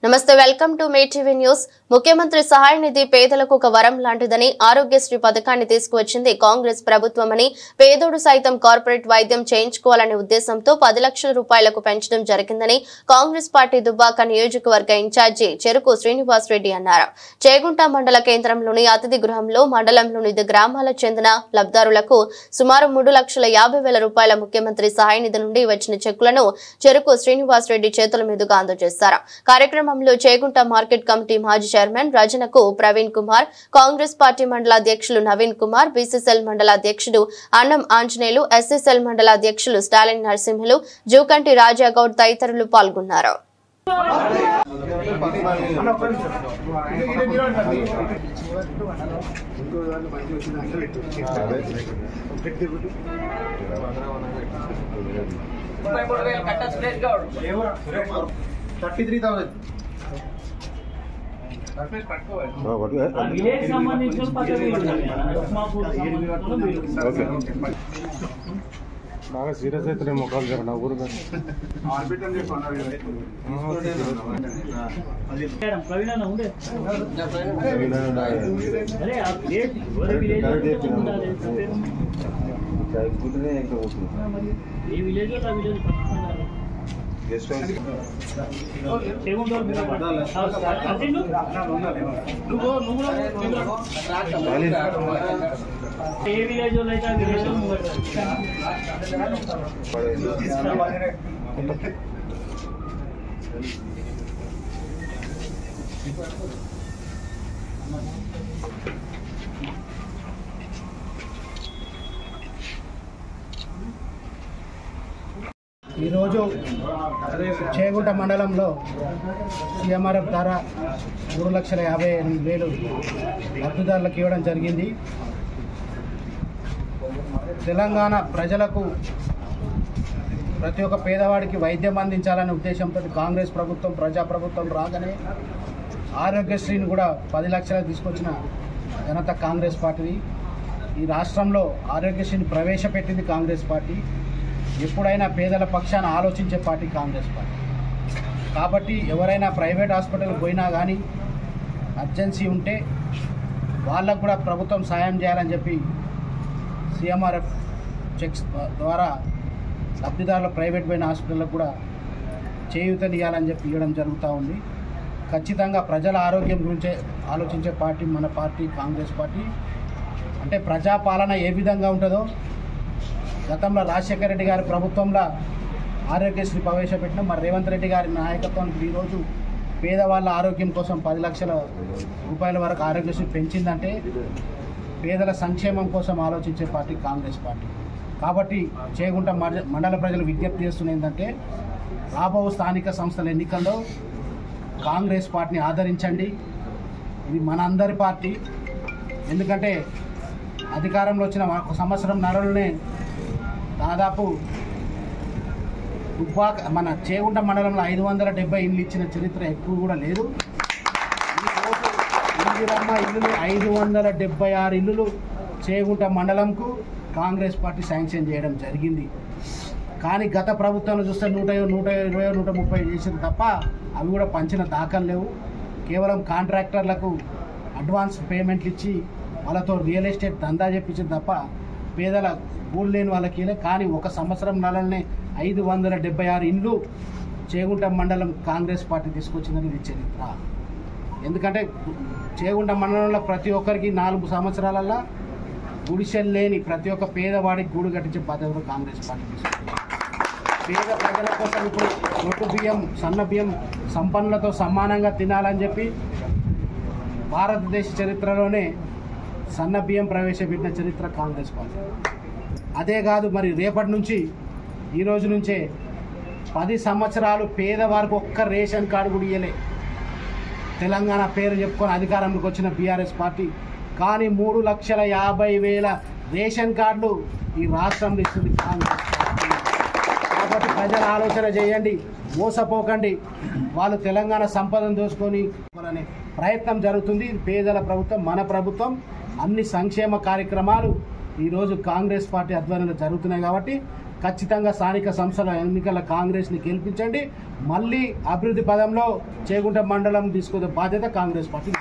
నమస్తే welcome to May TV news. ముఖ్యమంత్రి సహాయ నిధి పేదలకు ఒక వరం లాంటిదని ఆరోగ్యశ్రీ పథకాన్ని తీసుకువచ్చింది కాంగ్రెస్ ప్రభుత్వమని పేదోడు సైతం కార్పొరేట్ వైద్యం చేయించుకోవాలనే ఉద్దేశంతో 10 లక్షల రూపాయలకు పెంచడం జరిగిందని కాంగ్రెస్ పార్టీ దుబ్బాక నియోజకవర్గ ఇన్ఛార్జి చెరుకు శ్రీనివాస్ రెడ్డి అన్నారు। చేగుంట మండల కేంద్రంలోని అతిథి గృహంలో మండలంలోని 5 గ్రామాలకు చెందిన లబ్ధిదారులకు సుమారు 3,50,000 రూపాయల ముఖ్యమంత్రి సహాయ నిధి నుండి వచ్చిన చెక్కులను చెరుకు శ్రీనివాస్ రెడ్డి చేతుల మీదుగా అందజేశారు। కార్యక్రమంలో చేగుంట మార్కెట్ కమిటీ మాజీ చైర్మన్ రజనకు ప్రవీణ్ కుమార్, కాంగ్రెస్ పార్టీ మండల అధ్యక్షులు నవీన్ కుమార్, బీసీసీఎల్ మండల అధ్యక్షుడు అన్నం ఆంజనేయులు, ఎస్సీసీఎల్ మండల అధ్యక్షులు స్టాలిన్ నరసింహులు, జూకంటి రాజాగౌడ్ తదితరులు పాల్గొన్నారు। బాగా సీరియస్ అయితే మొక్కలు జరగ ఊరు గెస్ట్ హౌస్ ఈరోజు చేగుంట మండలంలో సీఎంఆర్ఎఫ్ ద్వారా 3,58,000 లబ్ధిదారులకు ఇవ్వడం జరిగింది। తెలంగాణ ప్రజలకు ప్రతి ఒక్క పేదవాడికి వైద్యం అందించాలనే ఉద్దేశంతో కాంగ్రెస్ ప్రభుత్వం ప్రజాప్రభుత్వం రాగానే ఆరోగ్యశ్రీని కూడా 10 లక్షలకు తీసుకొచ్చిన ఘనత కాంగ్రెస్ పార్టీది। ఈ రాష్ట్రంలో ఆరోగ్యశ్రీని ప్రవేశపెట్టింది కాంగ్రెస్ పార్టీ। ఎప్పుడైనా పేదల పక్షాన ఆలోచించే పార్టీ కాంగ్రెస్ పార్టీ కాబట్టి ఎవరైనా ప్రైవేట్ హాస్పిటల్కి పోయినా కానీ అర్జెన్సీ ఉంటే వాళ్ళకు కూడా ప్రభుత్వం సాయం చేయాలని చెప్పి సీఎంఆర్ఎఫ్ చెక్స్ ద్వారా లబ్ధిదారుల ప్రైవేట్ పోయిన హాస్పిటల్లకు కూడా చేయూతనియాలని చెప్పి ఇవ్వడం జరుగుతూ ఉంది। ఖచ్చితంగా ప్రజల ఆరోగ్యం గురించే ఆలోచించే పార్టీ మన పార్టీ కాంగ్రెస్ పార్టీ। అంటే ప్రజాపాలన ఏ విధంగా ఉంటుందో గతంలో రాజశేఖర రెడ్డి గారి ప్రభుత్వంలో ఆరోగ్యశ్రీ ప్రవేశపెట్టిన మరి రేవంత్ రెడ్డి గారి నాయకత్వానికి ఈరోజు పేదవాళ్ళ ఆరోగ్యం కోసం 10 లక్షల రూపాయల వరకు ఆరోగ్యశ్రీ పెంచిందంటే పేదల సంక్షేమం కోసం ఆలోచించే పార్టీ కాంగ్రెస్ పార్టీ కాబట్టి చేగుంట మండల ప్రజలు విజ్ఞప్తి చేస్తున్న ఏంటంటే రాబో స్థానిక సంస్థల ఎన్నికల్లో కాంగ్రెస్ పార్టీని ఆదరించండి। ఇది మన అందరి పార్టీ। ఎందుకంటే అధికారంలో వచ్చిన 1 సంవత్సరం నరలోనే దాదాపు మన చేగుంట మండలంలో 570 ఇళ్ళు ఇచ్చిన చరిత్ర ఎక్కువ కూడా లేదు। ఇందిరమ్మ ఇల్లులు 576 ఇల్లులు చేగుంట మండలంకు కాంగ్రెస్ పార్టీ శాంక్షన్ చేయడం జరిగింది। కానీ గత ప్రభుత్వంలో చూస్తే 120, 130 చేసింది తప్ప అవి కూడా పంచిన దాఖలు లేవు। కేవలం కాంట్రాక్టర్లకు అడ్వాన్స్ పేమెంట్లు ఇచ్చి వాళ్ళతో రియల్ ఎస్టేట్ దందా చెప్పించింది తప్ప పేదల ఊళ్ళు లేని వాళ్ళకి కానీ 1 సంవత్సరం నెలలనే 576 ఇండ్లు చేగుంట మండలం కాంగ్రెస్ పార్టీ తీసుకొచ్చిందని ఇది చరిత్ర। ఎందుకంటే చేగుంట మండలంలో ప్రతి ఒక్కరికి 4 సంవత్సరాలలో గుడిసెలు లేని ప్రతి ఒక్క పేదవాడికి గూడు కట్టించే బాధ్యత కాంగ్రెస్ పార్టీ తీసుకొచ్చింది। పేద ప్రజల కోసం ఇప్పుడు రొట్టు బియ్యం, సన్న బియ్యం సంపన్నులతో సమానంగా తినాలని చెప్పి భారతదేశ చరిత్రలోనే సన్న బియ్యం ప్రవేశపెట్టిన చరిత్ర కాంగ్రెస్ పార్టీ। అదే కాదు మరి రేపటి నుంచి ఈ రోజు నుంచే 10 సంవత్సరాలు పేదవారికి ఒక్క రేషన్ కార్డు కూడా ఇయ్యలే తెలంగాణ పేరు చెప్పుకొని అధికారంలోకి వచ్చిన బీఆర్ఎస్ పార్టీ। కానీ 3,50,000 రేషన్ కార్డులు ఈ రాష్ట్రంలో ఇస్తుంది కాంగ్రెస్ పార్టీ। కాబట్టి ప్రజలు ఆలోచన చేయండి, మోసపోకండి। వాళ్ళు తెలంగాణ సంపదను దోచుకొని అనే ప్రయత్నం జరుగుతుంది। పేదల ప్రభుత్వం మన ప్రభుత్వం। అన్ని సంక్షేమ కార్యక్రమాలు ఈరోజు కాంగ్రెస్ పార్టీ ఆధ్వర్యంలో జరుగుతున్నాయి కాబట్టి ఖచ్చితంగా స్థానిక సంస్థల ఎన్నికల కాంగ్రెస్ని గెలిపించండి. మళ్ళీ అభివృద్ధి పదంలో చేగుంట మండలం తీసుకునే బాధ్యత కాంగ్రెస్ పార్టీ.